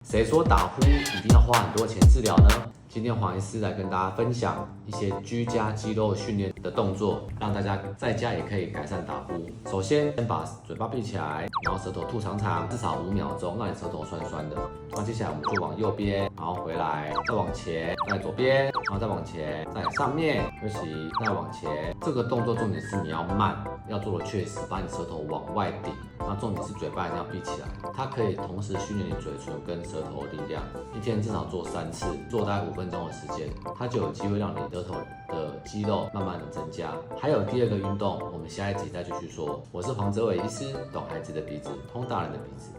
谁说打呼一定要花很多钱治疗呢？今天黄医师来跟大家分享一些居家肌肉训练的动作，让大家在家也可以改善打呼。首先把嘴巴闭起来，然后舌头吐长长，至少5秒钟，让你舌头酸酸的。那接下来我们就往右边，然后回来，再往前，再左边，然后再往前，再上面休息，再往前。这个动作重点是你要慢，要做的确实，把你舌头往外顶。那重点是嘴巴一定要闭起来，它可以同时训练你嘴唇跟舌头的力量。一天至少做3次，做大概5分钟的时间，它就有机会让你舌头的肌肉慢慢的增加。还有第2个运动，我们下一集再继续说。我是黄哲伟医师，懂孩子的鼻子，通大人的鼻子。